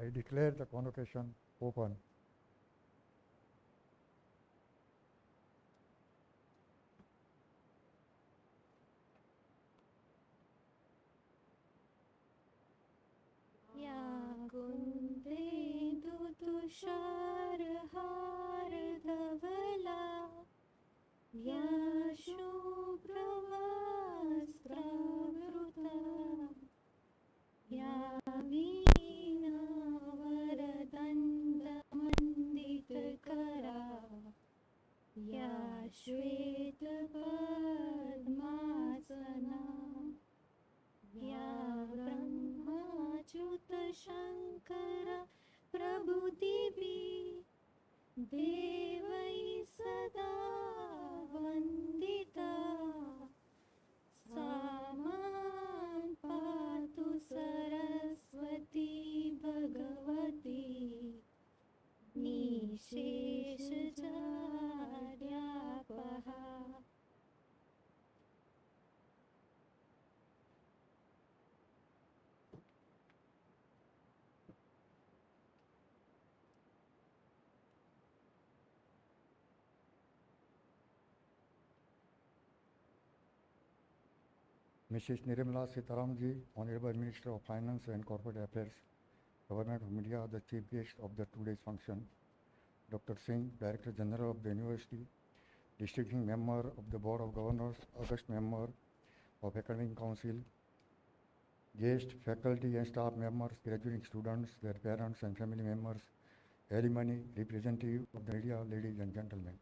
I declare the convocation open. तुषारहारधवला या शुभ्रवस्त्रावृता या वीणावरदण्डमण्डितकरा या श्वेतपद्मासना या ब्रह्माच्युतशङ्कर प्रभुदिवि देवै सदा वन्दिता सा मां पातु Saraswati Bhagwati निशेषजाड्यापहा. Mrs. Nirmala Sitharaman ji, Honourable Minister of Finance and Corporate Affairs, Government of India, the chief guest of the today's function. Dr. Singh, Director General of the University, Distinguished Member of the Board of Governors, August Member of Academic Council, guest, faculty and staff members, graduating students, their parents and family members, alumni, representative of the media, ladies and gentlemen.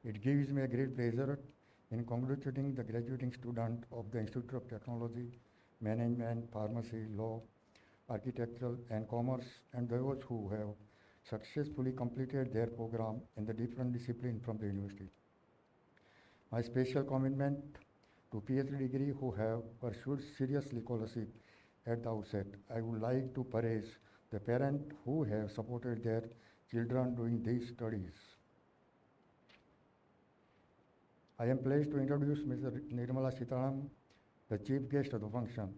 It gives me a great pleasure in congratulating the graduating student of the Institute of Technology, Management, Pharmacy, Law, Architectural and Commerce, and those who have successfully completed their program in the different disciplines from the university. My special commitment to PhD degree who have pursued seriously scholarship at the outset. I would like to praise the parents who have supported their children during these studies. I am pleased to introduce Mrs. Nirmala Sitharaman, the chief guest of the function.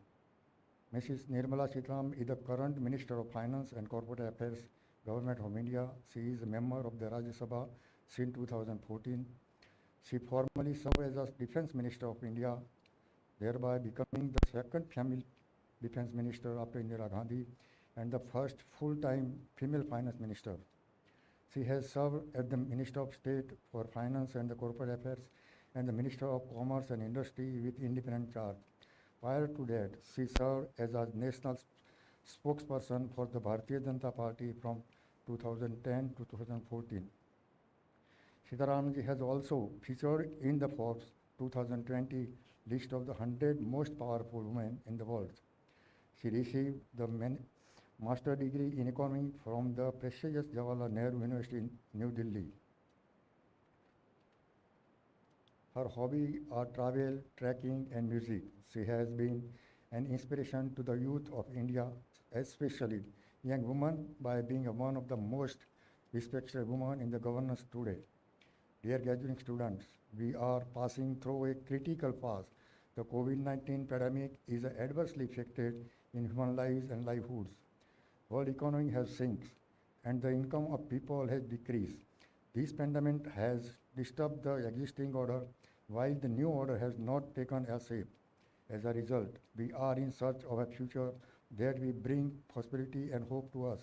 Mrs. Nirmala Sitharaman is the current Minister of Finance and Corporate Affairs, Government of India. She is a member of the Rajya Sabha since 2014. She formerly served as a Defence Minister of India, thereby becoming the second female Defence Minister after Indira Gandhi and the first full-time female Finance Minister. She has served as the Minister of State for Finance and the Corporate Affairs and the Minister of Commerce and Industry with independent charge. Prior to that, she served as a national spokesperson for the Bharatiya Janata Party from 2010 to 2014. Sitharaman has also featured in the Forbes 2020 list of the 100 most powerful women in the world. She received the master degree in economy from the prestigious Jawaharlal Nehru University in New Delhi. Her hobby are travel, trekking and music. She has been an inspiration to the youth of India, especially young women, by being one of the most respected women in the governance today. Dear graduating students, we are passing through a critical phase. The COVID-19 pandemic is adversely affected in human lives and livelihoods. World economy has sunk and the income of people has decreased. This pandemic has disturbed the existing order while the new order has not taken a shape. As a result, we are in search of a future that will bring prosperity and hope to us.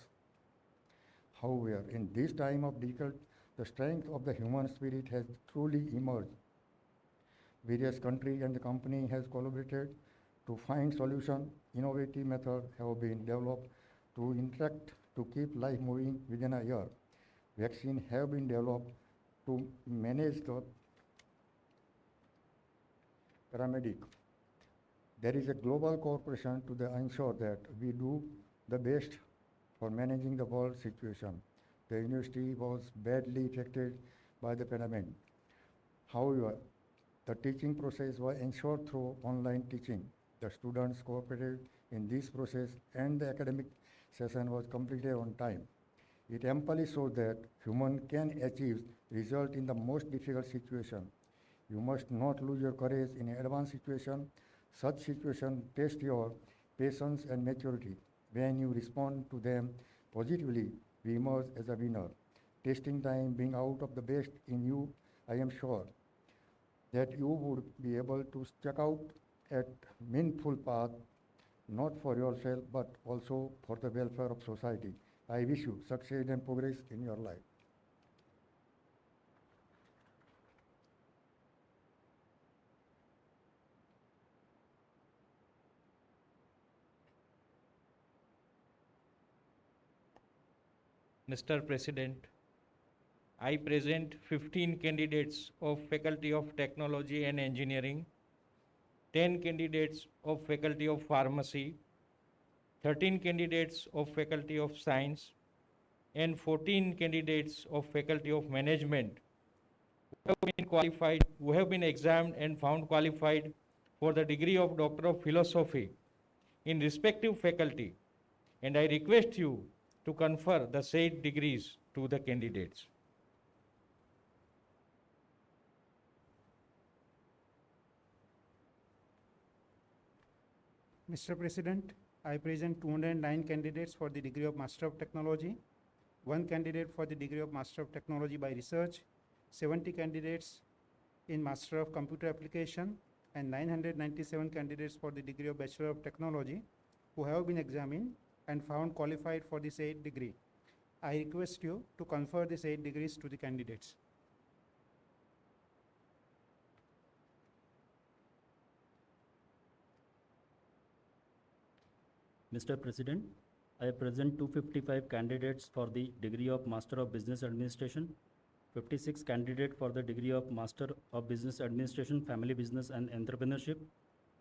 However, in this time of difficulty, the strength of the human spirit has truly emerged. Various countries and the company has collaborated to find solutions. Innovative methods have been developed to interact to keep life moving within a year. Vaccines have been developed to manage the paramedic. There is a global cooperation to ensure that we do the best for managing the world situation. The university was badly affected by the pandemic. However, the teaching process was ensured through online teaching. The students cooperated in this process and the academic session was completed on time. It amply shows that human can achieve result in the most difficult situation. You must not lose your courage in an advanced situation. Such situation test your patience and maturity. When you respond to them positively, we emerge as a winner. Testing time being out of the best in you, I am sure that you would be able to check out at meaningful path, not for yourself, but also for the welfare of society. I wish you success and progress in your life. Mr. President, I present 15 candidates of Faculty of Technology and Engineering, 10 candidates of Faculty of Pharmacy, 13 candidates of Faculty of Science, and 14 candidates of Faculty of Management who have been examined and found qualified for the degree of Doctor of Philosophy in respective faculty, and I request you to confer the said degrees to the candidates. Mr. President, I present 209 candidates for the degree of Master of Technology, 1 candidate for the degree of Master of Technology by Research, 70 candidates in Master of Computer Application, and 997 candidates for the degree of Bachelor of Technology who have been examined and found qualified for the said degree. I request you to confer the said degrees to the candidates. Mr. President, I present 255 candidates for the degree of Master of Business Administration, 56 candidates for the degree of Master of Business Administration, Family Business and Entrepreneurship,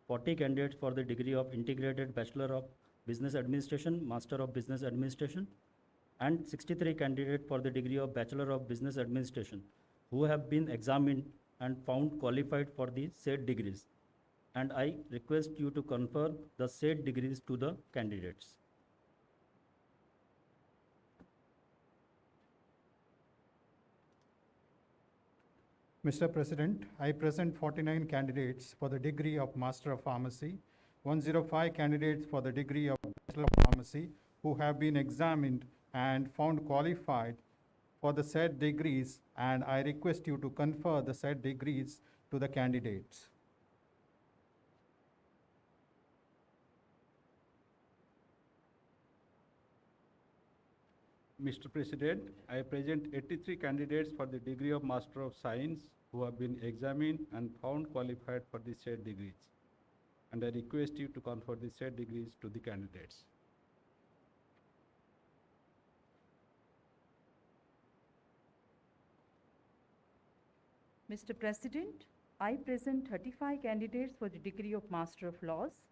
40 candidates for the degree of Integrated Bachelor of Business Administration, Master of Business Administration, and 63 candidates for the degree of Bachelor of Business Administration who have been examined and found qualified for the said degrees. And I request you to confer the said degrees to the candidates. Mr. President, I present 49 candidates for the degree of Master of Pharmacy, 105 candidates for the degree of Bachelor of Pharmacy who have been examined and found qualified for the said degrees, and I request you to confer the said degrees to the candidates. Mr. President, I present 83 candidates for the degree of Master of Science who have been examined and found qualified for the said degrees. And I request you to confer the said degrees to the candidates. Mr. President, I present 35 candidates for the degree of Master of Laws,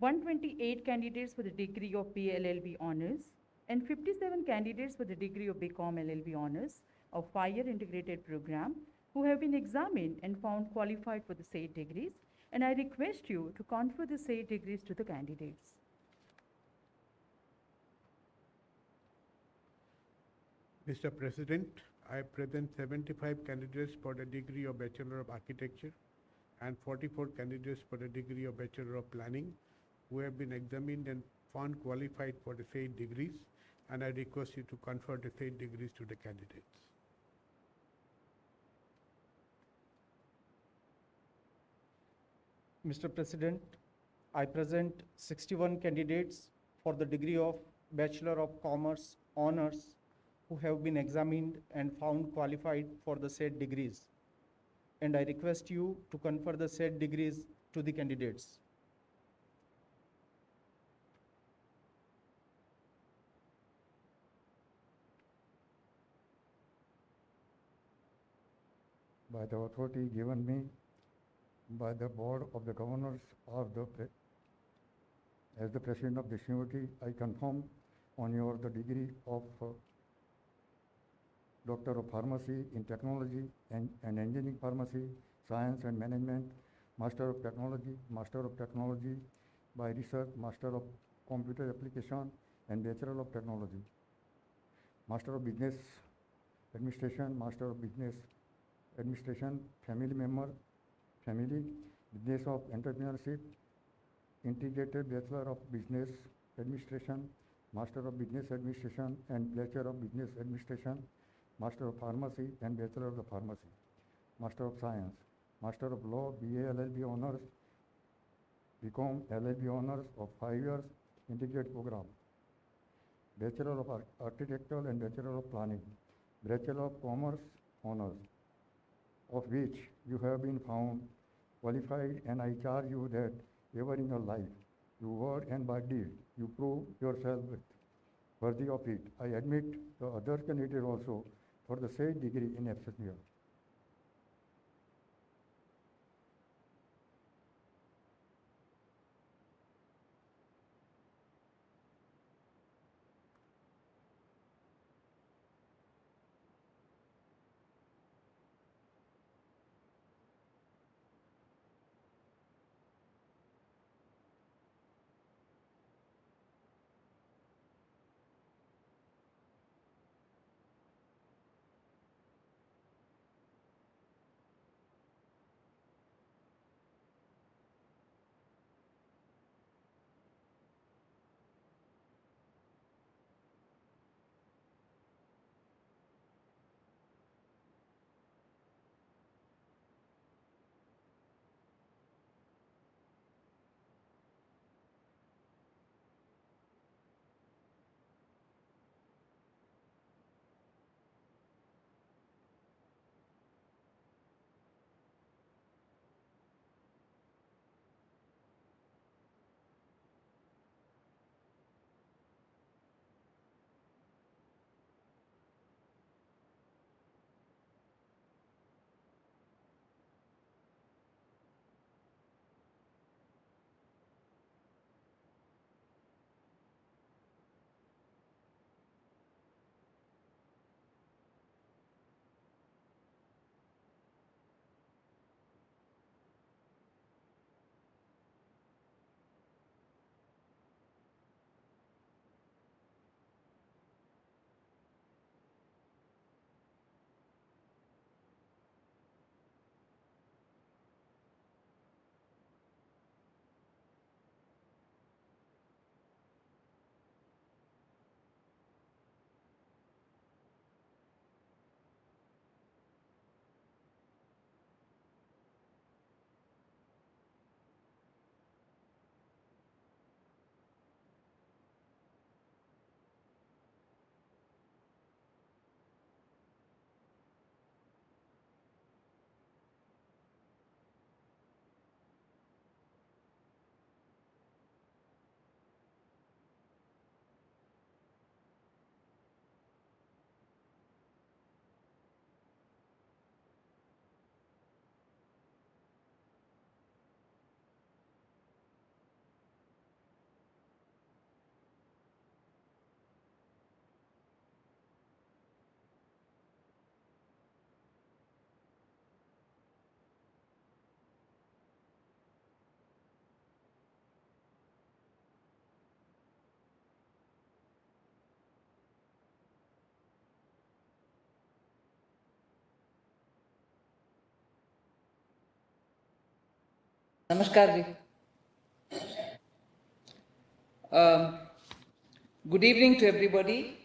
128 candidates for the degree of BA-LLB Honours, and 57 candidates for the degree of BCom-LLB Honours of 5-year integrated program who have been examined and found qualified for the said degrees, and I request you to confer the said degrees to the candidates. Mr. President, I present 75 candidates for the degree of Bachelor of Architecture and 44 candidates for the degree of Bachelor of Planning who have been examined and found qualified for the said degrees, and I request you to confer the said degrees to the candidates. Mr. President, I present 61 candidates for the degree of Bachelor of Commerce Honours who have been examined and found qualified for the said degrees, and I request you to confer the said degrees to the candidates. By the authority given me by the Board of the Governors of the as the President of this university, I confirm on your the degree of Doctor of Pharmacy in Technology and Engineering Pharmacy, Science and Management, Master of Technology by Research, Master of Computer Application and Bachelor of Technology, Master of Business Administration, Master of Business Administration, Family Business of Entrepreneurship, Integrated Bachelor of Business Administration, Master of Business Administration and Bachelor of Business Administration, Master of Pharmacy and Bachelor of the Pharmacy, Master of Science, Master of Law, BA-LLB Honors, BCom-LLB Honors of 5 years integrated program, Bachelor of Architectural and Bachelor of Planning, Bachelor of Commerce Honors, of which you have been found qualified, and I charge you that ever in your life, your word and by deed, you prove yourself worthy of it. I admit the other candidate also for the same degree in absence here. Namaskar ji. Good evening to everybody.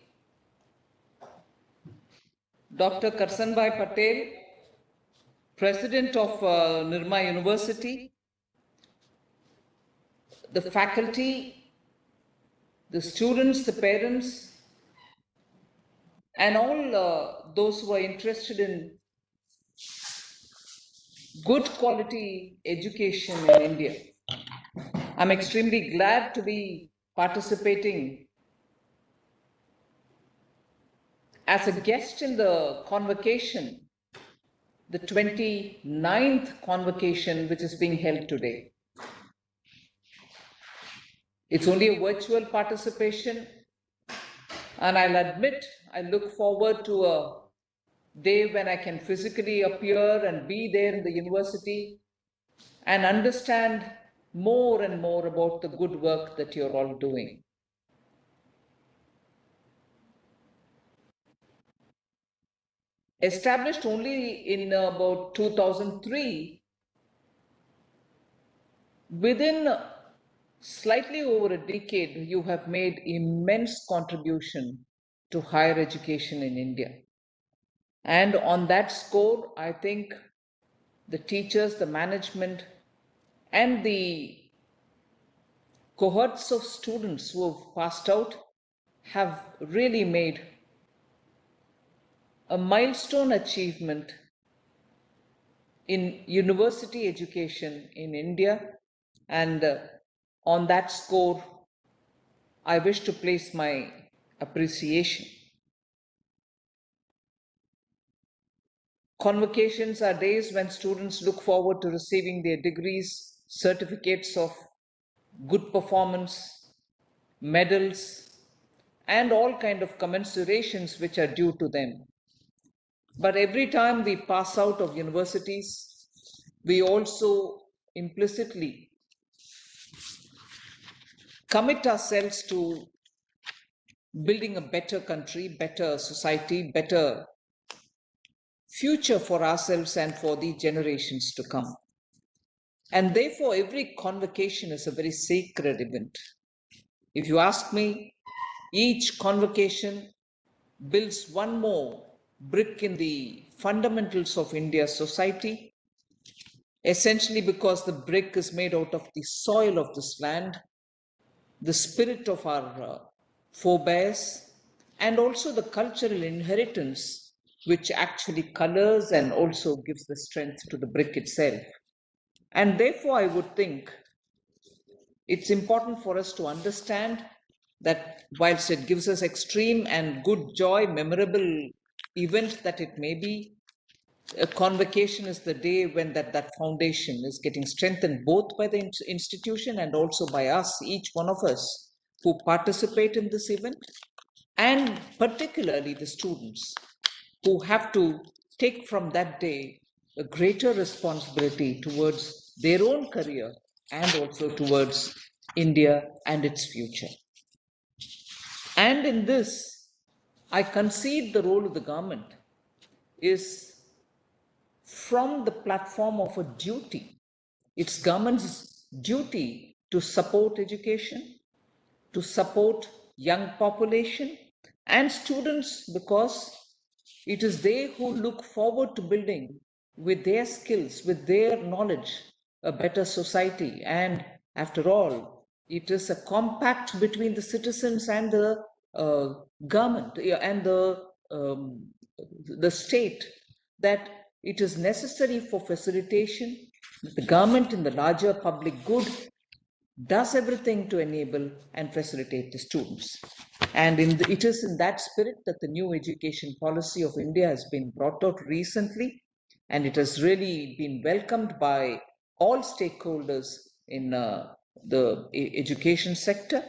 Dr. Karsanbhai Patel, President of Nirma University, the faculty, the students, the parents, and all those who are interested in good quality education in India. I'm extremely glad to be participating as a guest in the convocation, the 29th convocation, which is being held today. It's only a virtual participation, and I'll admit I look forward to a day when I can physically appear and be there in the university and understand more and more about the good work that you're all doing. Established only in about 2003, within slightly over a decade, you have made immense contribution to higher education in India. And on that score, I think the teachers, the management, and the cohorts of students who have passed out have really made a milestone achievement in university education in India. And on that score, I wish to place my appreciation. Convocations are days when students look forward to receiving their degrees, certificates of good performance, medals, and all kind of commensurations which are due to them. But every time we pass out of universities, we also implicitly commit ourselves to building a better country, better society, better future for ourselves and for the generations to come. And therefore, every convocation is a very sacred event. If you ask me, each convocation builds one more brick in the fundamentals of India's society, essentially because the brick is made out of the soil of this land, the spirit of our forebears, and also the cultural inheritance which actually colors and also gives the strength to the brick itself. And therefore, I would think it's important for us to understand that whilst it gives us extreme and good joy, memorable event that it may be, a convocation is the day when that foundation is getting strengthened both by the institution and also by us, each one of us who participate in this event, and particularly the students who have to take from that day a greater responsibility towards their own career and also towards India and its future. And in this, I concede the role of the government is from the platform of a duty. It's government's duty to support education, to support young population and students, because it is they who look forward to building with their skills, with their knowledge, a better society. And after all, it is a compact between the citizens and the government and the state that it is necessary for facilitation. The government in the larger public good does everything to enable and facilitate the students. And it is in that spirit that the new education policy of India has been brought out recently, and it has really been welcomed by all stakeholders in the education sector.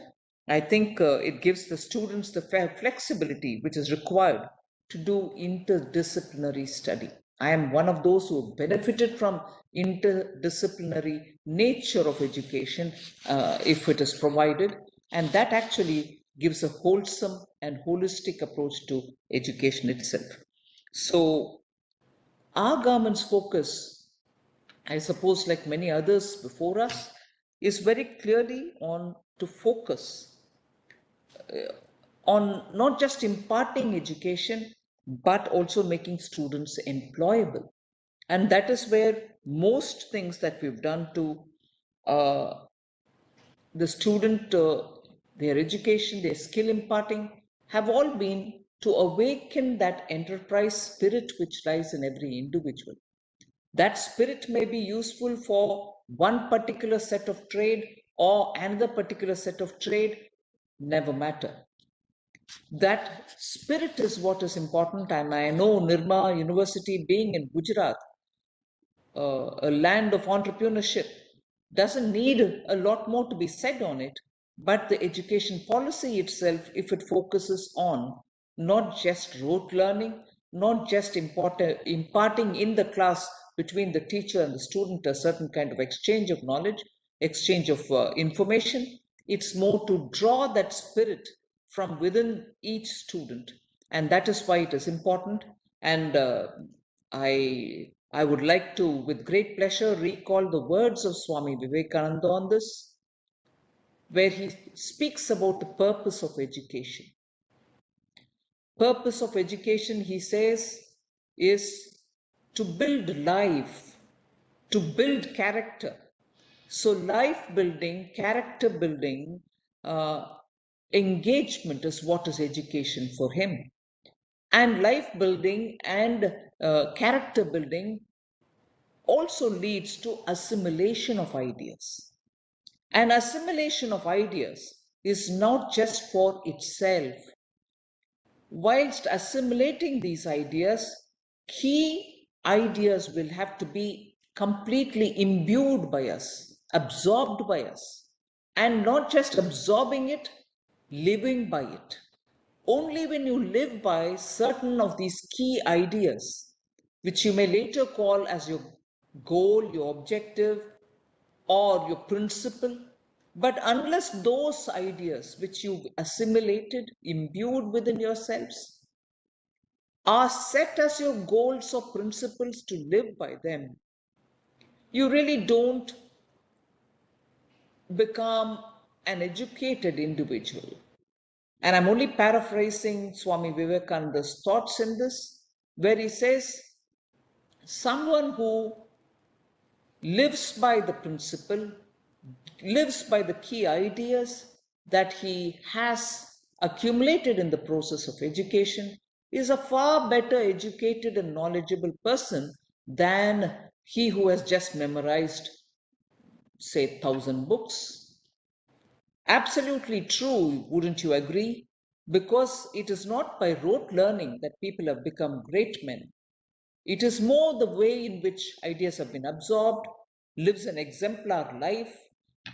I think it gives the students the flexibility which is required to do interdisciplinary study. I am one of those who benefited from interdisciplinary nature of education if it is provided, and that actually gives a wholesome and holistic approach to education itself. So our government's focus, I suppose like many others before us, is very clearly on to focus on not just imparting education, but also making students employable. And that is where most things that we've done to the student, their education, their skill imparting, have all been to awaken that enterprise spirit which lies in every individual. That spirit may be useful for one particular set of trade or another particular set of trade, never matter. That spirit is what is important, and I know Nirma University, being in Gujarat, a land of entrepreneurship, doesn't need a lot more to be said on it, but the education policy itself, if it focuses on not just rote learning, not just imparting in the class between the teacher and the student a certain kind of exchange of knowledge, exchange of information, it's more to draw that spirit from within each student. And that is why it is important. And I would like to, with great pleasure, recall the words of Swami Vivekananda on this. where he speaks about the purpose of education. Purpose of education, he says, is to build life, to build character. So life building, character building, engagement is what is education for him. And life building and character building also leads to assimilation of ideas. And assimilation of ideas is not just for itself. Whilst assimilating these ideas, key ideas will have to be completely imbued by us, absorbed by us, and not just absorbing it, living by it. Only when you live by certain of these key ideas, which you may later call as your goal, your objective, or your principle, but unless those ideas which you've assimilated, imbued within yourselves, are set as your goals or principles to live by them, you really don't become an educated individual. And I'm only paraphrasing Swami Vivekananda's thoughts in this, where he says, someone who lives by the principle, lives by the key ideas that he has accumulated in the process of education, is a far better educated and knowledgeable person than he who has just memorized, say, 1,000 books. Absolutely true, wouldn't you agree? Because it is not by rote learning that people have become great men. It is more the way in which ideas have been absorbed, lives an exemplar life,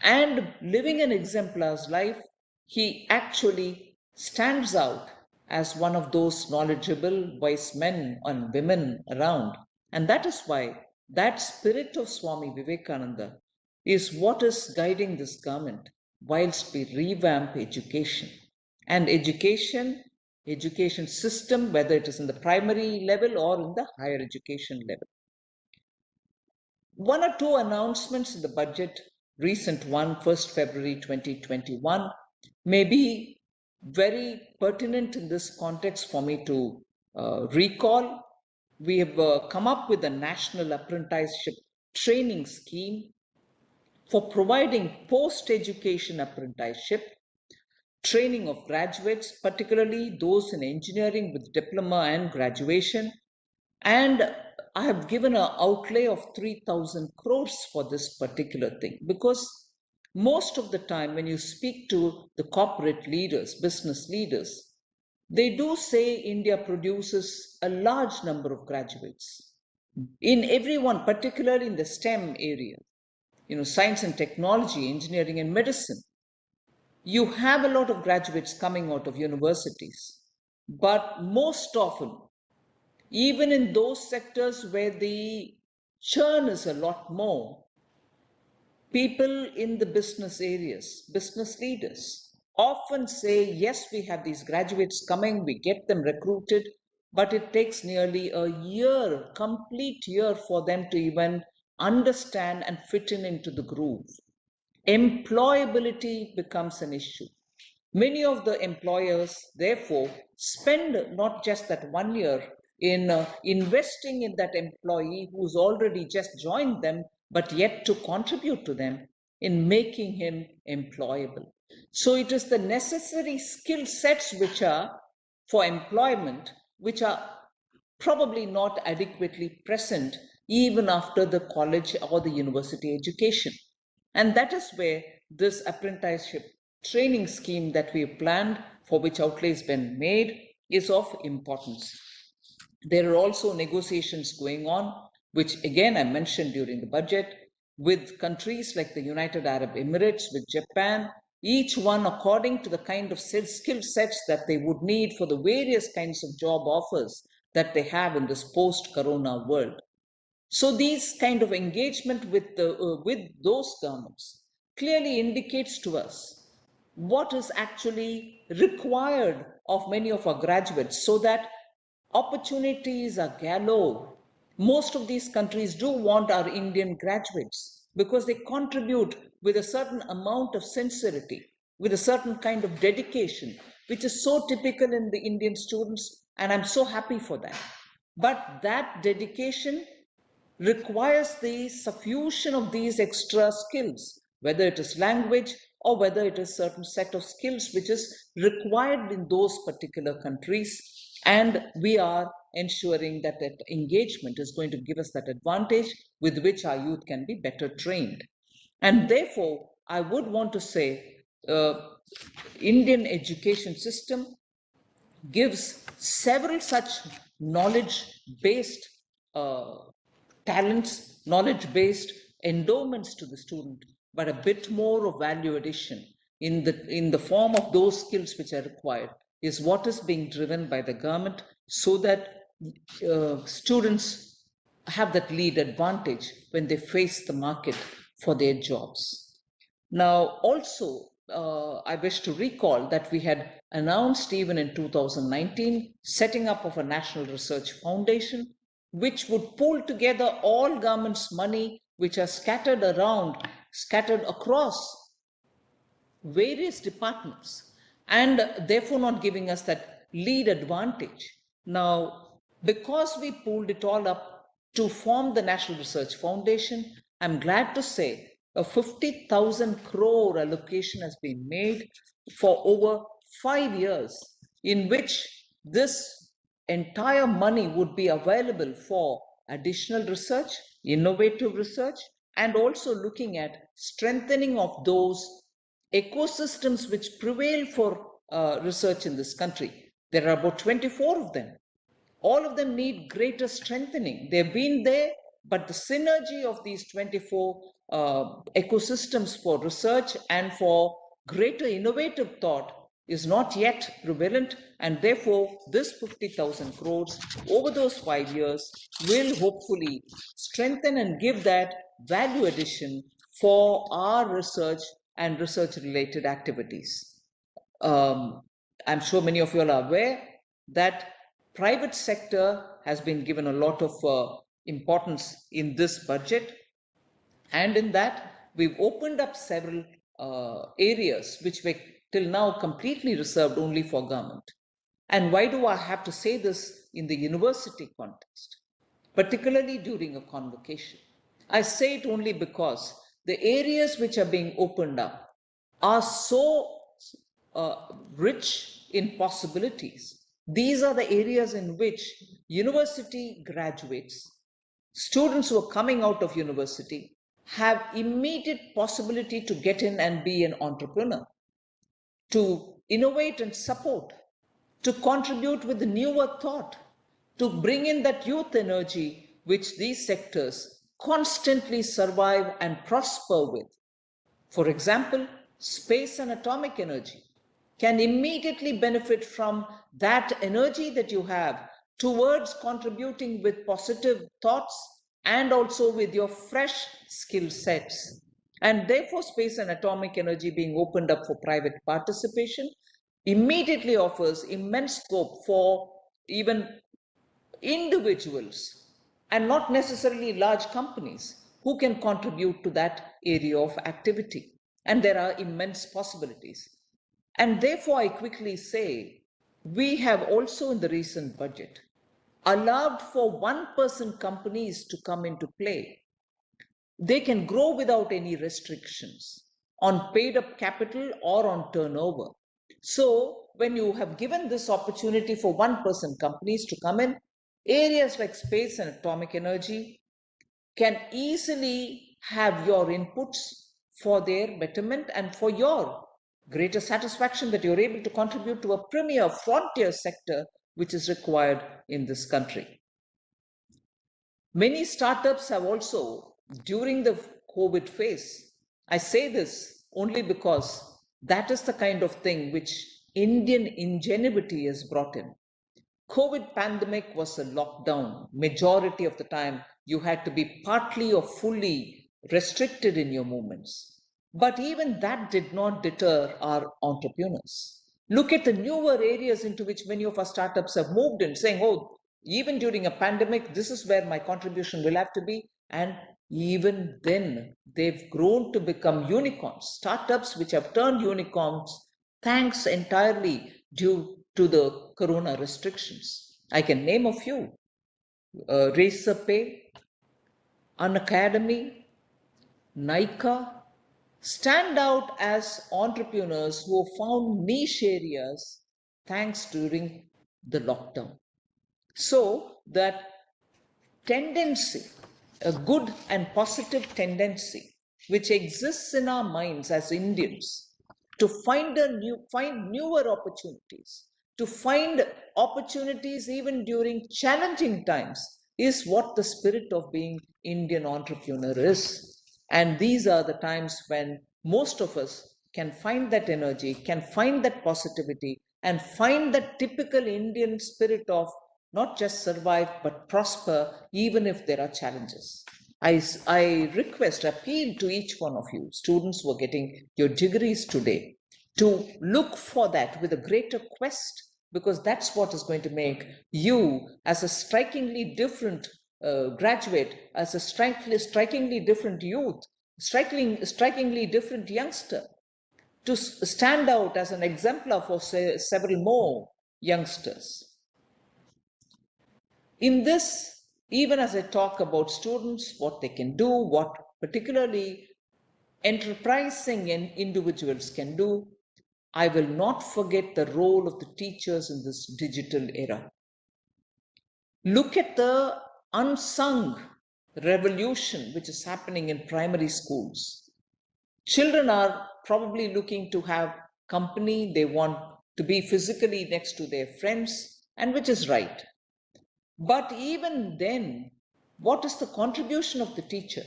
and living an exemplar's life, he actually stands out as one of those knowledgeable, wise men and women around. And that is why that spirit of Swami Vivekananda is what is guiding this government whilst we revamp education. And education system, whether it is in the primary level or in the higher education level. One or two announcements in the budget, recent one, 1st February 2021, may be very pertinent in this context for me to recall. We have come up with a national apprenticeship training scheme for providing post-education apprenticeship training of graduates, particularly those in engineering with diploma and graduation. And I have given an outlay of 3,000 crores for this particular thing, because most of the time when you speak to the corporate leaders, business leaders, they do say India produces a large number of graduates in everyone, particularly in the STEM area, science and technology, engineering and medicine. You have a lot of graduates coming out of universities, but most often, even in those sectors where the churn is a lot more, people in the business areas, business leaders, often say, yes, we have these graduates coming, we get them recruited, but it takes nearly a year, complete year, for them to even understand and fit into the groove. Employability becomes an issue. Many of the employers, therefore, spend not just that 1 year in investing in that employee who's already just joined them, but yet to contribute to them in making him employable. So it is the necessary skill sets which are for employment, which are probably not adequately present even after the college or the university education. And that is where this apprenticeship training scheme that we have planned, for which outlay has been made, is of importance. There are also negotiations going on, which again I mentioned during the budget, with countries like the United Arab Emirates, with Japan, each one according to the kind of skill sets that they would need for the various kinds of job offers that they have in this post-corona world. So these kind of engagement with those governments clearly indicates to us what is actually required of many of our graduates, so that opportunities are galore. Most of these countries do want our Indian graduates because they contribute with a certain amount of sincerity, with a certain kind of dedication, which is so typical in the Indian students, and I'm so happy for that. But that dedication requires the suffusion of these extra skills, whether it is language or whether it is certain set of skills which is required in those particular countries. And we are ensuring that that engagement is going to give us that advantage with which our youth can be better trained. And therefore, I would want to say, Indian education system gives several such knowledge-based talents, knowledge-based endowments to the student, but a bit more of value addition in the form of those skills which are required is what is being driven by the government, so that students have that lead advantage when they face the market for their jobs. Now, also, I wish to recall that we had announced even in 2019 setting up of a National Research Foundation, which would pull together all government's money which are scattered across various departments, and therefore not giving us that lead advantage. Now, because we pulled it all up to form the National Research Foundation, I'm glad to say a 50,000 crore allocation has been made for over 5 years, in which this entire money would be available for additional research, innovative research, and also looking at strengthening of those ecosystems which prevail for research in this country. There are about 24 of them. All of them need greater strengthening. They've been there, but the synergy of these 24 ecosystems for research and for greater innovative thought is not yet prevalent, and therefore this 50,000 crores over those 5 years will hopefully strengthen and give that value addition for our research and research related activities. I'm sure many of you are aware that private sector has been given a lot of importance in this budget, and in that we've opened up several areas which were till now completely reserved only for government. And why do I have to say this in the university context, particularly during a convocation? I say it only because the areas which are being opened up are so rich in possibilities. These are the areas in which university graduates, students who are coming out of university, have immediate possibility to get in and be an entrepreneur, to innovate and support, to contribute with newer thought, to bring in that youth energy which these sectors constantly survive and prosper with. For example, space and atomic energy can immediately benefit from that energy that you have towards contributing with positive thoughts and also with your fresh skill sets. And therefore, space and atomic energy being opened up for private participation immediately offers immense scope for even individuals and not necessarily large companies who can contribute to that area of activity. And there are immense possibilities. And therefore, I quickly say, we have also in the recent budget allowed for one-person companies to come into play. They can grow without any restrictions on paid-up capital or on turnover. So when you have given this opportunity for one-person companies to come in, areas like space and atomic energy can easily have your inputs for their betterment and for your greater satisfaction that you're able to contribute to a premier frontier sector which is required in this country. Many startups have also, during the COVID phase, I say this only because that is the kind of thing which Indian ingenuity has brought in. COVID pandemic was a lockdown. Majority of the time, you had to be partly or fully restricted in your movements. But even that did not deter our entrepreneurs. Look at the newer areas into which many of our startups have moved in, saying, oh, even during a pandemic, this is where my contribution will have to be. And even then they've grown to become unicorns, startups which have turned unicorns thanks entirely due to the corona restrictions. I can name a few. Racerpay, Unacademy, Nika stand out as entrepreneurs who found niche areas thanks during the lockdown. So that tendency, a good and positive tendency, which exists in our minds as Indians to find newer opportunities, to find opportunities even during challenging times, is what the spirit of being Indian entrepreneur is. And these are the times when most of us can find that energy, can find that positivity, and find that typical Indian spirit of not just survive but prosper even if there are challenges. I request, appeal to each one of you, students who are getting your degrees today, to look for that with a greater quest, because that's what is going to make you, as a strikingly different graduate, as a strikingly different youth, strikingly different youngster, to stand out as an exemplar for several more youngsters. In this, even as I talk about students, what they can do, what particularly enterprising individuals can do, I will not forget the role of the teachers in this digital era. Look at the unsung revolution which is happening in primary schools. Children are probably looking to have company, they want to be physically next to their friends, and which is right. But even then, what is the contribution of the teacher?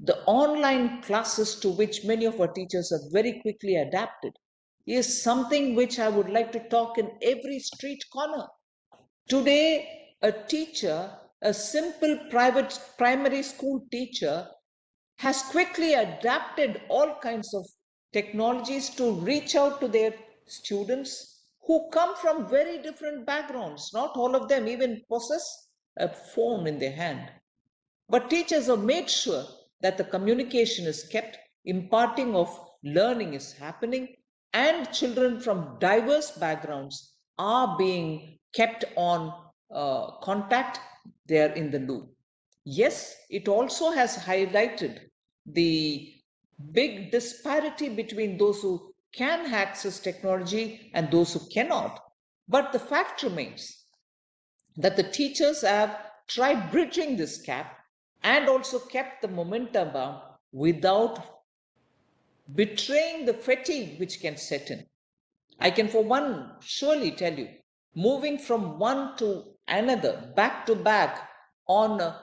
The online classes to which many of our teachers have very quickly adapted is something which I would like to talk in every street corner. Today, a teacher, a simple private primary school teacher, has quickly adapted all kinds of technologies to reach out to their students who come from very different backgrounds. Not all of them even possess a phone in their hand. But teachers have made sure that the communication is kept, imparting of learning is happening, and children from diverse backgrounds are being kept on contact. They are in the loop. Yes, it also has highlighted the big disparity between those who can access technology and those who cannot. But the fact remains that the teachers have tried bridging this gap and also kept the momentum up without betraying the fatigue which can set in. I can, for one, surely tell you, moving from one to another, back to back on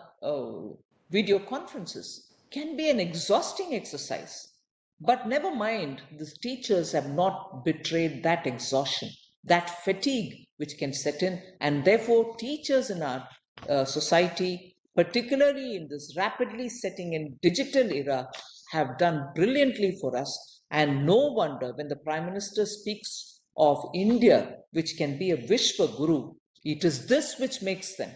video conferences can be an exhausting exercise. But never mind, the teachers have not betrayed that exhaustion, that fatigue which can set in, and therefore teachers in our society, particularly in this rapidly setting in digital era, have done brilliantly for us. And no wonder when the Prime Minister speaks of India, which can be a Vishwa Guru, it is this which makes them.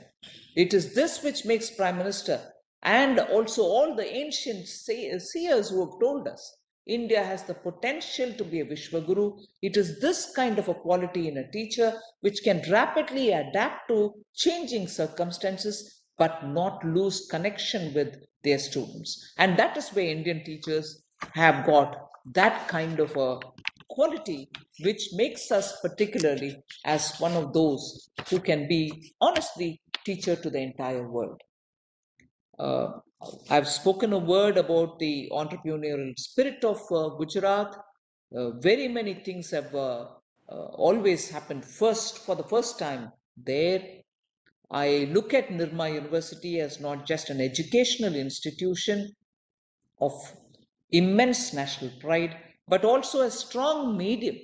It is this which makes Prime Minister and also all the ancient seers who have told us India has the potential to be a Vishwa Guru. It is this kind of a quality in a teacher which can rapidly adapt to changing circumstances but not lose connection with their students. And that is where Indian teachers have got that kind of a quality which makes us particularly as one of those who can be honestly teacher to the entire world. I've spoken a word about the entrepreneurial spirit of Gujarat. Very many things have always happened for the first time there. I look at Nirma University as not just an educational institution of immense national pride, but also a strong medium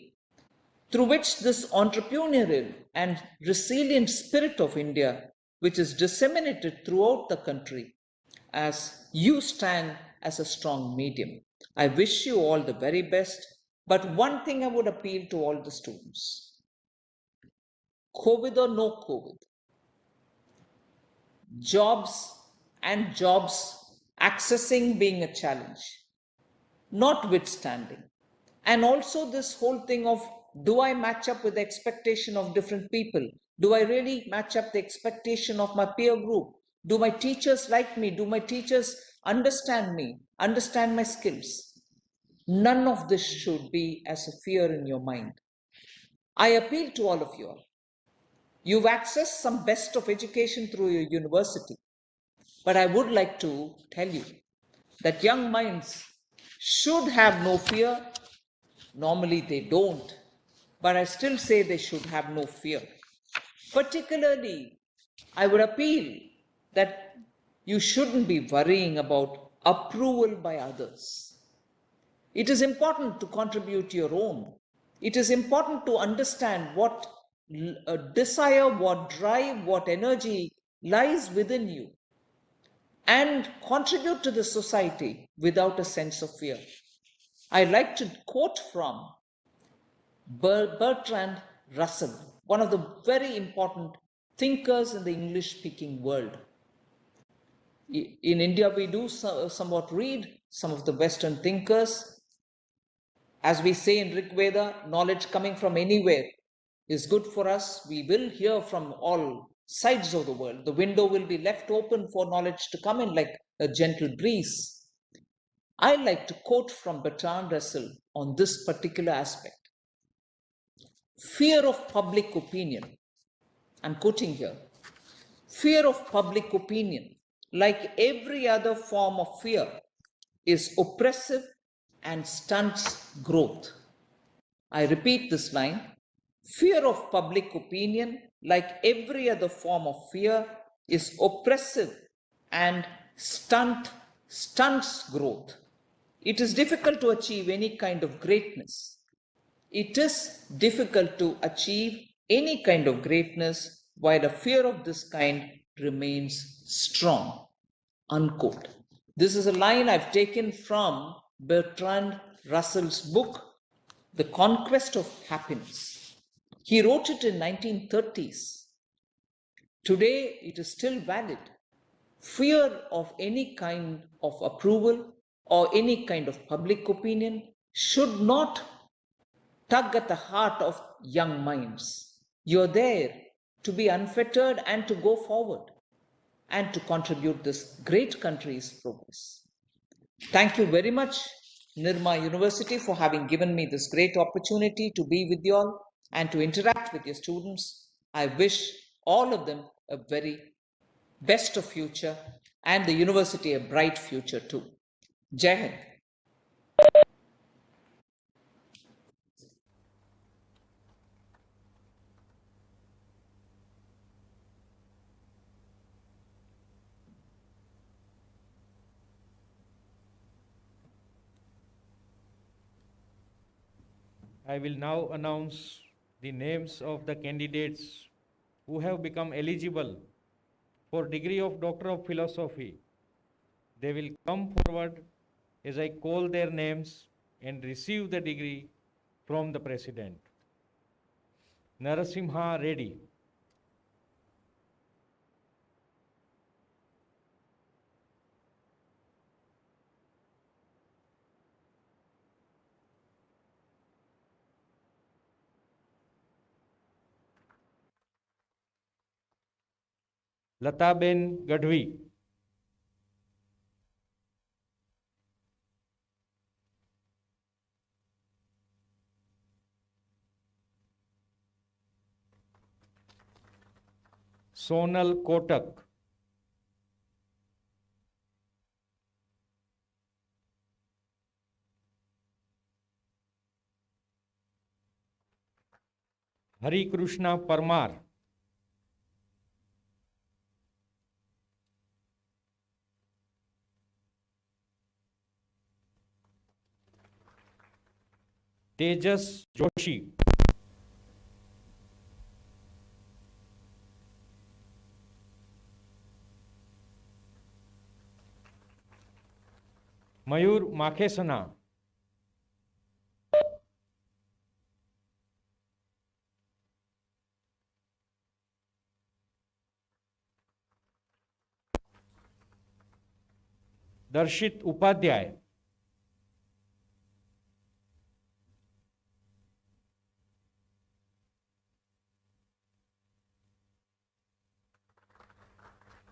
through which this entrepreneurial and resilient spirit of India, which is disseminated throughout the country, as you stand as a strong medium. I wish you all the very best, but one thing I would appeal to all the students, COVID or no COVID, jobs accessing being a challenge, notwithstanding. And also this whole thing of, do I match up with the expectation of different people? Do I really match up the expectation of my peer group? Do my teachers like me? Do my teachers understand me, understand my skills? None of this should be as a fear in your mind. I appeal to all of you all. You've accessed some best of education through your university. But I would like to tell you that young minds should have no fear. Normally they don't, but I still say they should have no fear. Particularly, I would appeal that you shouldn't be worrying about approval by others. It is important to contribute your own. It is important to understand what desire, what drive, what energy lies within you, and contribute to the society without a sense of fear. I'd like to quote from Bertrand Russell, one of the very important thinkers in the English-speaking world. In India, we do somewhat read some of the Western thinkers. As we say in Rig Veda, knowledge coming from anywhere is good for us. We will hear from all sides of the world. The window will be left open for knowledge to come in like a gentle breeze. I like to quote from Bertrand Russell on this particular aspect. Fear of public opinion. I'm quoting here. Fear of public opinion, like every other form of fear, is oppressive and stunts growth. I repeat this line. Fear of public opinion, like every other form of fear, is oppressive and stunts growth. It is difficult to achieve any kind of greatness. It is difficult to achieve any kind of greatness while a fear of this kind remains strong. Unquote. This is a line I've taken from Bertrand Russell's book, The Conquest of Happiness. He wrote it in 1930s. Today, it is still valid. Fear of any kind of approval or any kind of public opinion should not tug at the heart of young minds. You're there to be unfettered and to go forward and to contribute this great country's progress. Thank you very much, Nirma University, for having given me this great opportunity to be with you all and to interact with your students. I wish all of them a very best of future and the university a bright future too. Jai Hind. I will now announce the names of the candidates who have become eligible for degree of Doctor of Philosophy. They will come forward as I call their names and receive the degree from the President. Narasimha Reddy. Lataben Gadhvi. Sonal Kotak. Hari Krishna Parmar. Tejas Joshi. Mayur Makhesana. दर्शित उपाध्याय,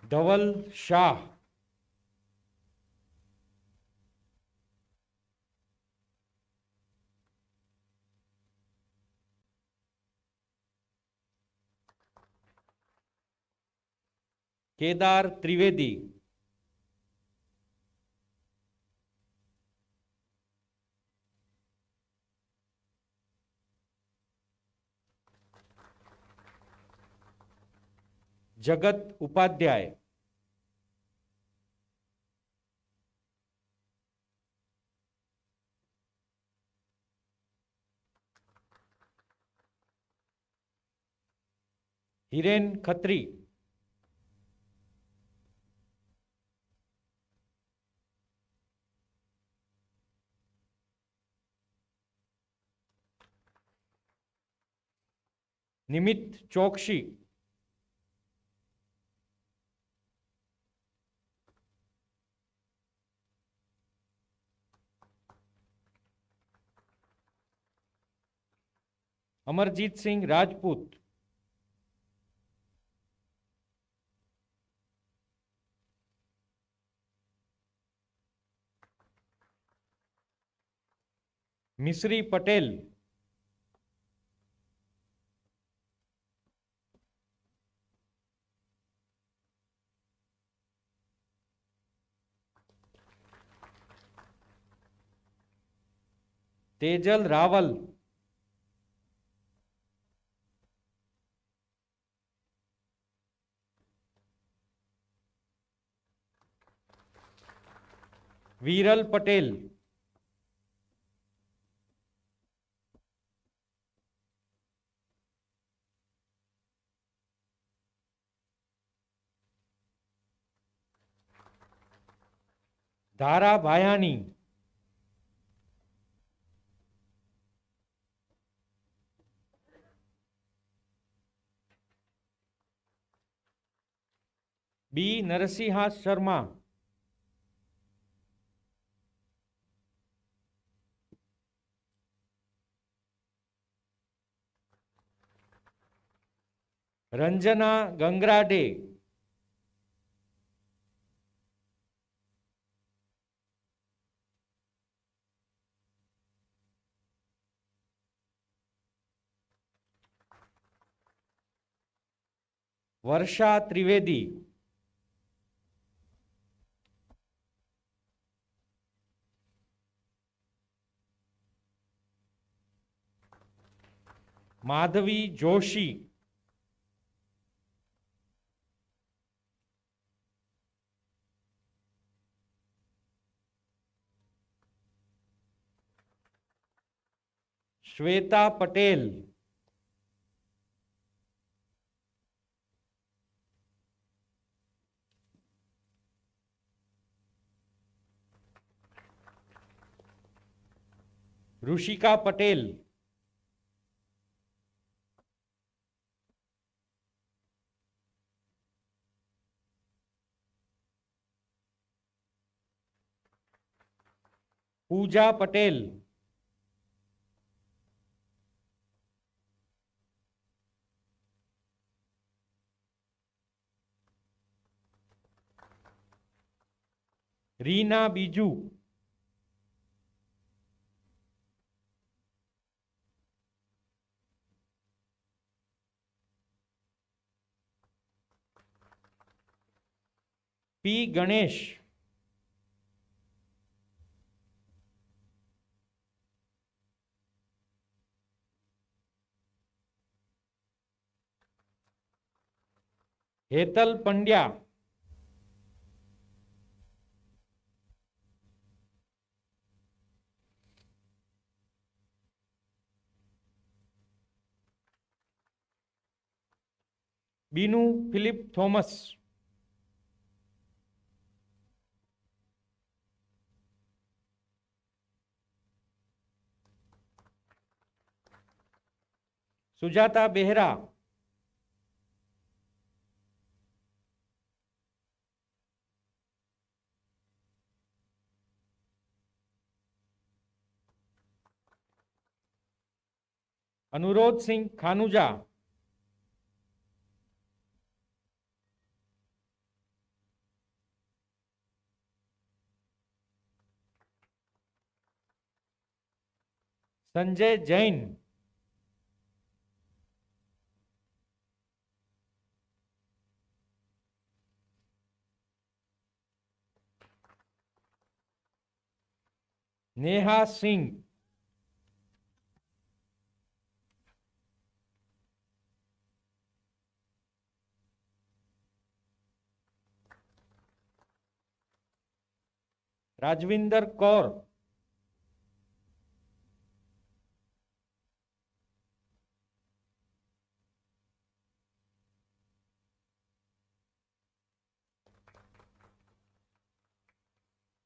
धवल शाह, केदार त्रिवेदी, जगत उपाध्याय, हिरेन खत्री, निमित चौकसी, अमरजीत सिंह राजपूत, मिश्री Patel, Tejal Rawal, Viral Patel, Dhara Bhayani, B Narasimha Sharma, Ranjana Gangrade, Varsha Trivedi, Madhavi Joshi, Shweta Patel, Rishika Patel, Pooja Patel, Reena Biju, P Ganesh, Hetal Pandya, Binu Philip Thomas, Sujata Behera, Anurodh Singh खानुजा, Sanjay Jain, Neha Singh, Rajvinder Kaur,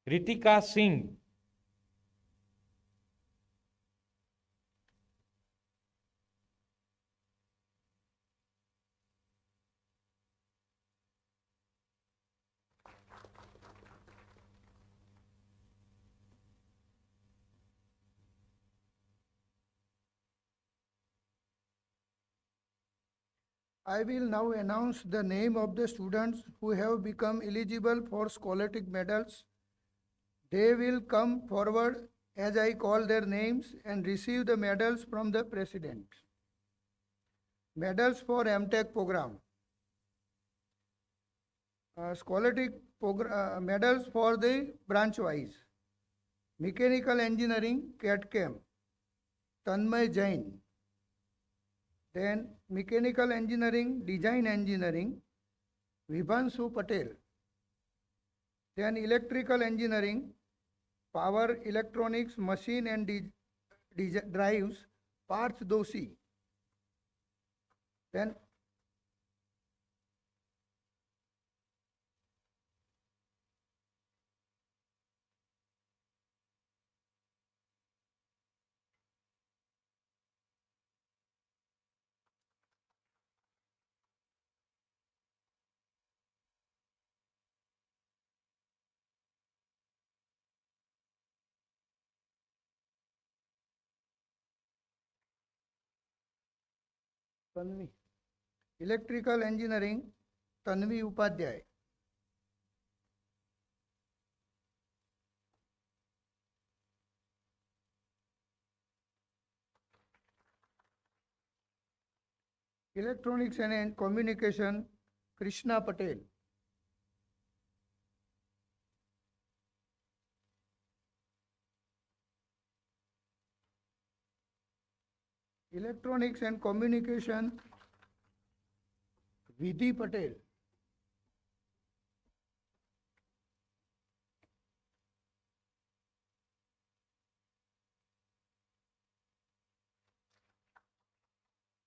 Ritika Singh, I will now announce the name of the students who have become eligible for scholastic medals. They will come forward as I call their names and receive the medals from the President. Medals for MTech program. Scholastic medals for the branch wise. Mechanical engineering, CAT-CAM, Tanmay Jain. Then mechanical engineering, design engineering, Vibhanshu Patel. Then electrical engineering, power electronics, machine and drives, Parth Doshi. Then Tanvi. Electrical engineering, Tanvi Upadhyay. Electronics and communication, Krishna Patel. Electronics and communication, Vidhi Patel.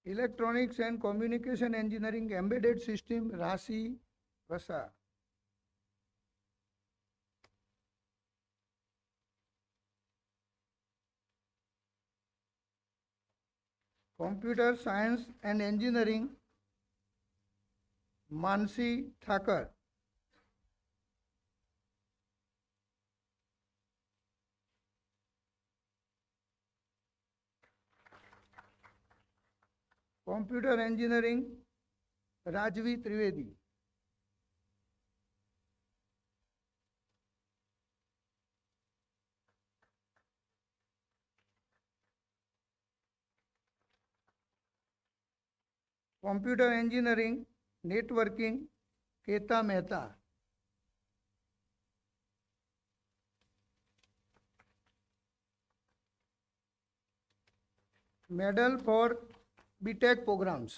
Electronics and communication engineering, embedded system, Rasi Vasa. Computer science and engineering, Mansi Thakur. Computer engineering, Rajvi Trivedi. Computer engineering, networking, Keta Mehta. Medal for BTech programs.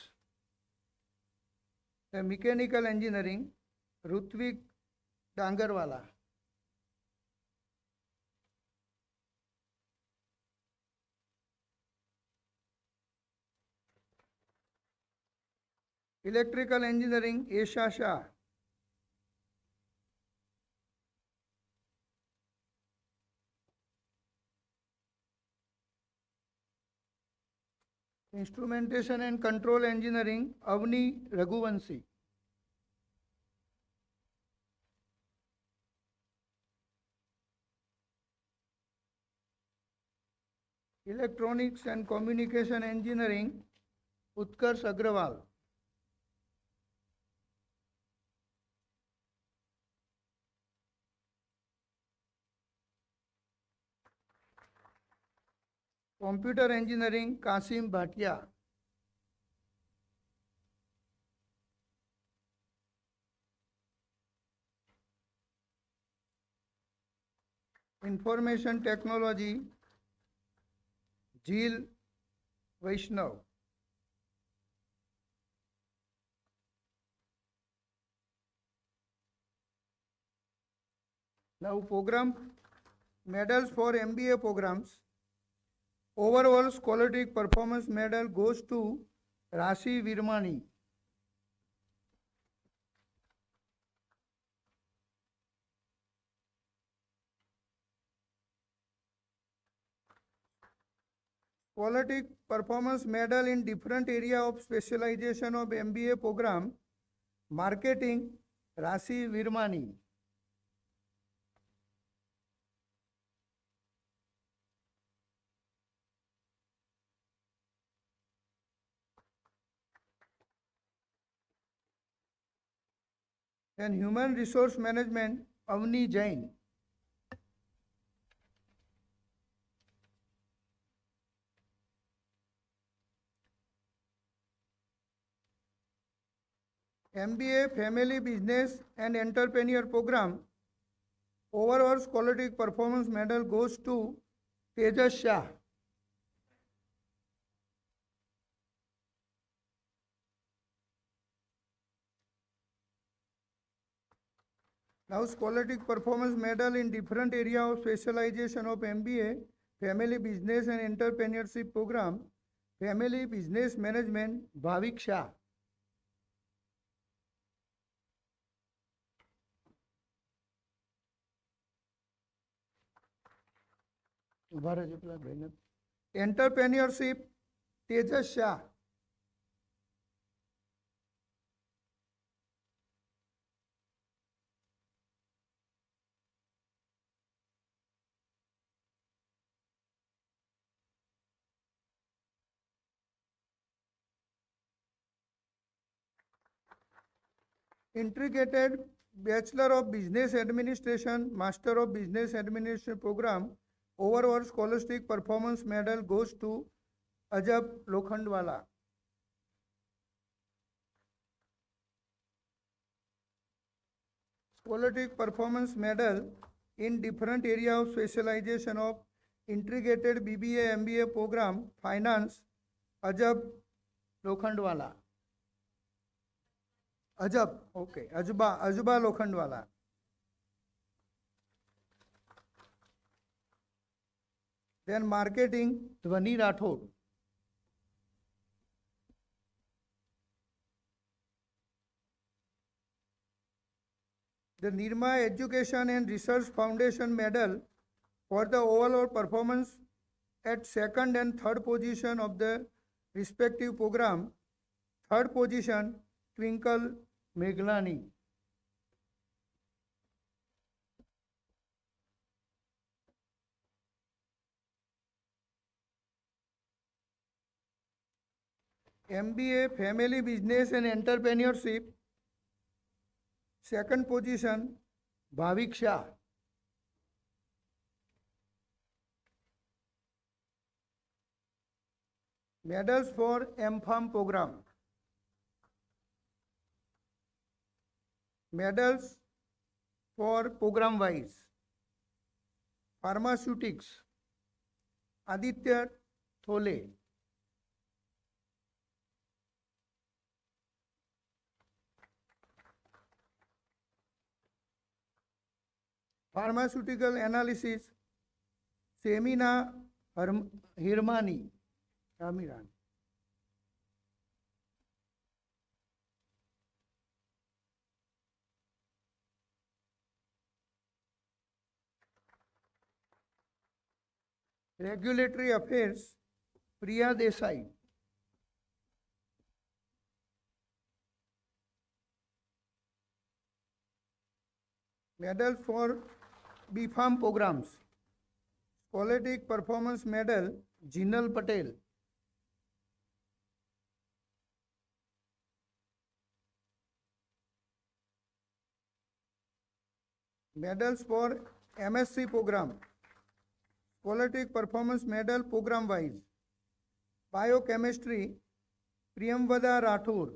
The mechanical engineering, Rutvik Dangarwala. Electrical engineering, Esha Shah. Instrumentation and control engineering, Avni Raghuvanshi. Electronics and Communication Engineering, Utkarsh Agrawal. Computer Engineering, Kasim Bhatia. Information Technology, Jil Vaishnav. Now program medals for MBA programs. Overall scholastic performance medal goes to Rashi Virmani. Scholastic performance medal in different area of specialization of MBA program, marketing, Rashi Virmani. And human resource management, Avni Jain. MBA Family Business and Entrepreneur Program, overall scholastic performance medal goes to Tejas Shah. Now scholastic performance medal in different area of specialization of MBA, Family Business and Entrepreneurship Program, Family Business Management, Bhavik Shah. Entrepreneurship, Tejas Shah. Integrated Bachelor of Business Administration, Master of Business Administration Program, overall scholastic performance medal goes to Ajab Lokhandwala. Scholastic performance medal in different area of specialization of integrated BBA MBA program, finance, Ajab Lokhandwala. Ajab, okay, Ajuba Lokhandwala. Then marketing, Dhvani Rathod. The Nirma Education and Research Foundation medal for the overall performance at second and third position of the respective program. Third position, Twinkle Meghlani. MBA Family Business and Entrepreneurship, second position, Bhavik Shah. Medals for MPharm program. Medals for program wise. Pharmaceutics, Aditya Thole. Pharmaceutical analysis, Smt Nirmala Sitharaman. Regulatory Affairs, Priya Desai. Medal for BPharm programs. Scholastic Performance Medal Jinal Patel. Medals for MSc program. Scholastic Performance Medal program wise. Biochemistry, Priyamvada Rathore.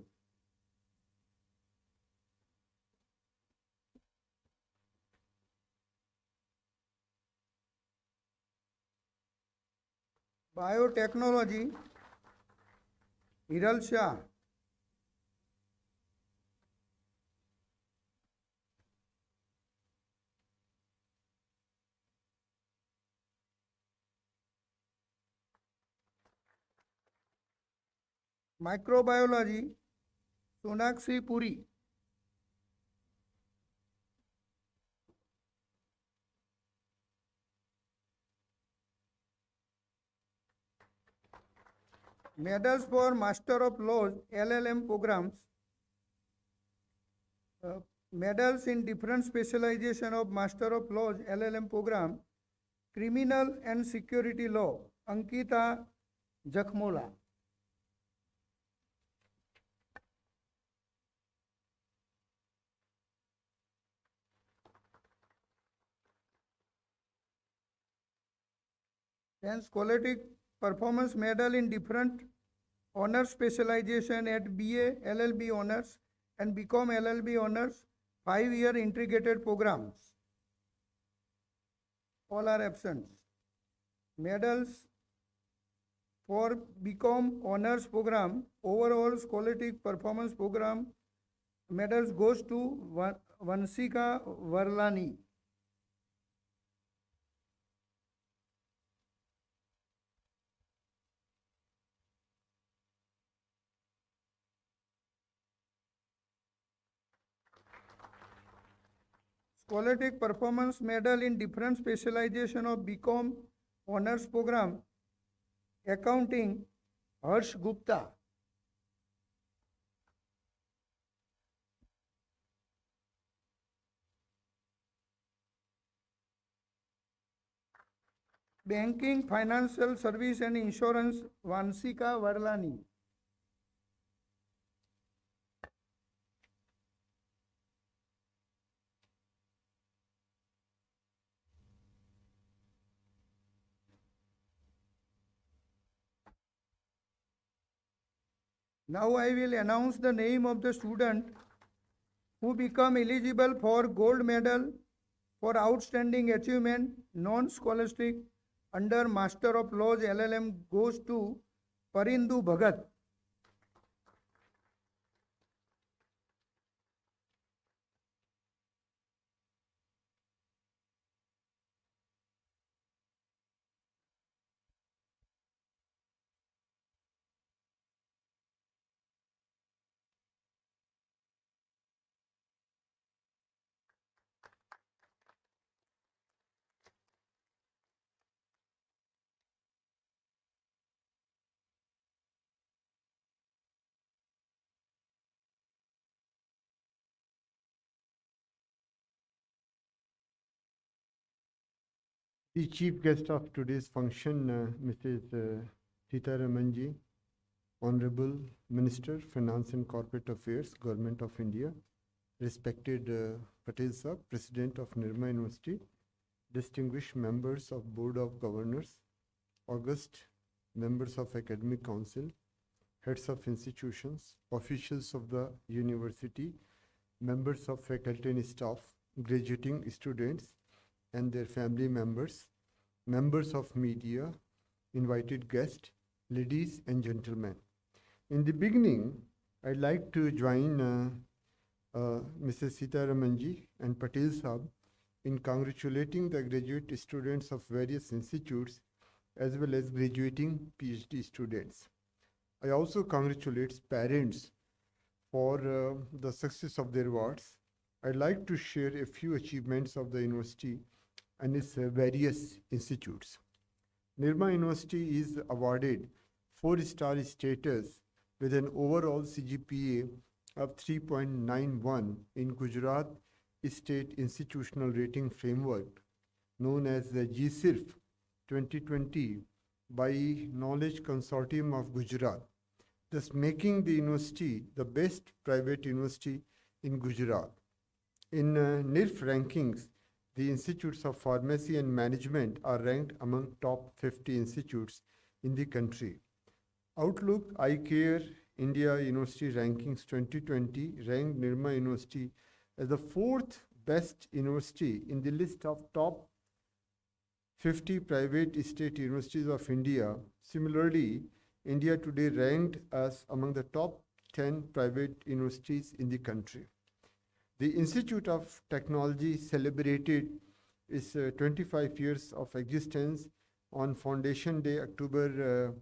Biotechnology, Hiral Shah. Microbiology, Sonakshi Puri. Medals for Master of Laws LLM programs. Medals in different specialization of Master of Laws LLM program. Criminal and Security Law, Ankita Jakhmola. Then Scholastic Performance Medal in different honors specialization at BA-LLB honors and BCom-LLB honors, 5-year integrated programs. All are absent. Medals for BCom honors program, overall scholastic performance program, medals goes to Vansika Varlani. Scholastic Performance Medal in different specialization of BCom honors program, accounting, Harsh Gupta. Banking, Financial Service and Insurance, Vansika Varlani. Now I will announce the name of the student who become eligible for gold medal for outstanding achievement non-scholastic under Master of Laws LLM goes to Parindu Bhagat. The chief guest of today's function, Mrs. Sitharaman, Honourable Minister, Finance and Corporate Affairs, Government of India, respected Patel Sahab, President of Nirma University, distinguished members of Board of Governors, august members of Academic Council, heads of institutions, officials of the university, members of faculty and staff, graduating students and their family members, members of media, invited guests, ladies and gentlemen. In the beginning, I'd like to join Mrs. Sitharaman and Patel Sahab in congratulating the graduate students of various institutes as well as graduating PhD students. I also congratulate parents for the success of their wards. I'd like to share a few achievements of the university and its various institutes. Nirma University is awarded 4-star status with an overall CGPA of 3.91 in Gujarat State Institutional Rating Framework, known as the GSIRF 2020 by Knowledge Consortium of Gujarat, thus making the university the best private university in Gujarat. In NIRF rankings, the institutes of pharmacy and management are ranked among top 50 institutes in the country. Outlook iCare India University Rankings 2020 ranked Nirma University as the 4th best university in the list of top 50 private state universities of India. Similarly, India Today ranked us among the top 10 private universities in the country. The Institute of Technology celebrated its 25 years of existence on Foundation Day, October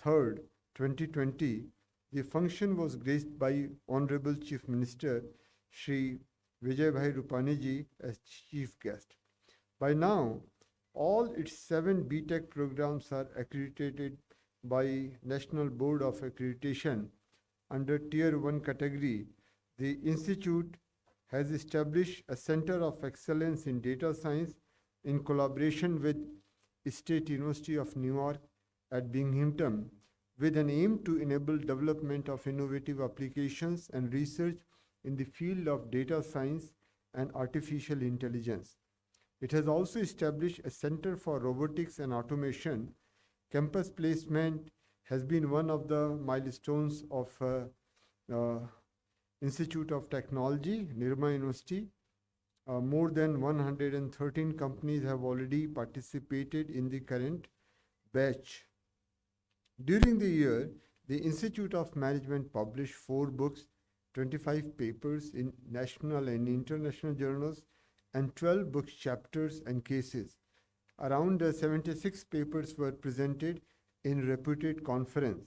3rd, 2020. The function was graced by Honourable Chief Minister Shri Vijay Bhai Rupani ji as chief guest. By now, all its 7 BTech programs are accredited by National Board of Accreditation under Tier 1 category. The Institute has established a Center of Excellence in Data Science in collaboration with State University of New York at Binghamton, with an aim to enable development of innovative applications and research in the field of data science and artificial intelligence. It has also established a Center for Robotics and Automation. Campus placement has been one of the milestones of Institute of Technology, Nirma University. More than 113 companies have already participated in the current batch. During the year, the Institute of Management published 4 books, 25 papers in national and international journals, and 12 book chapters and cases. Around 76 papers were presented in reputed conference.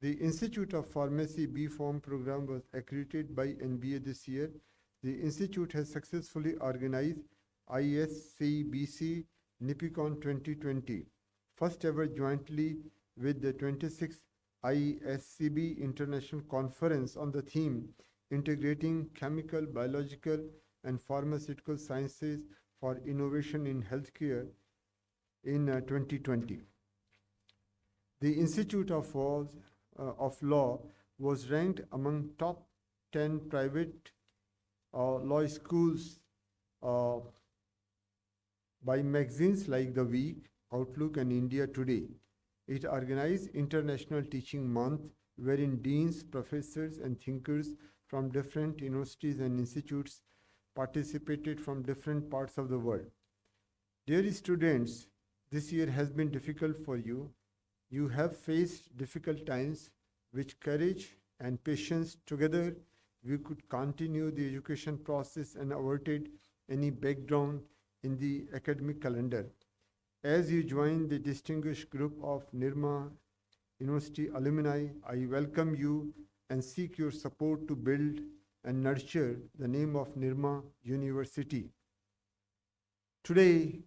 The Institute of Pharmacy BPharm program was accredited by NBA this year. The institute has successfully organized ISCBC Nippicon 2020, first ever jointly with the 26th ISCB International Conference on the theme Integrating Chemical, Biological, and Pharmaceutical Sciences for Innovation in Healthcare in 2020. The Institute of Law was ranked among top 10 private law schools by magazines like The Week, Outlook, and India Today. It organized International Teaching Month, wherein deans, professors, and thinkers from different universities and institutes participated from different parts of the world. Dear students, this year has been difficult for you. You have faced difficult times. With courage and patience together, we could continue the education process and avoided any breakdown in the academic calendar. As you join the distinguished group of Nirma University alumni, I welcome you and seek your support to build and nurture the name of Nirma University. Today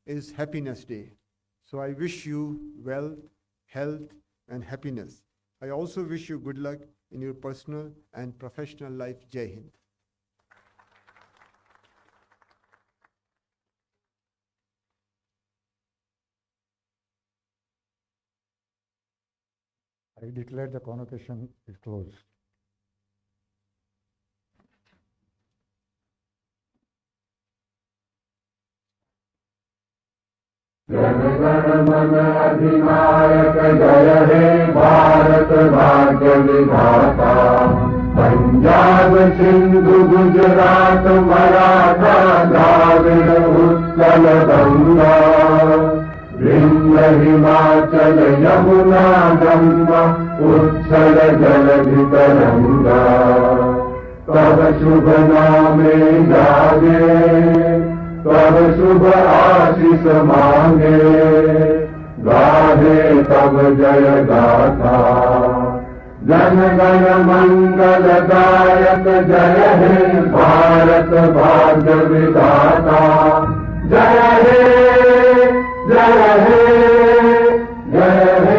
is Happiness Day, so I wish you wealth, health, and happiness. I also wish you good luck in your personal and professional life. Jai Hind. I declare the convocation is closed. जनगण अधिनायक जय हे भारत भाग्य विधाता पंजाब सिंधु गुजरात मराठा द्राविड़ उत्कल गंगा विंध्य हिमाचल यमुना गंगा उत्कल जलधि तरंगा तब शुभ नामे जागे तब शुभ आशीष मांगे गाहे तब जय गाथा जन गण मंगल दायक जय हे भारत भाग्य विधाता जय हे जय हे जय हे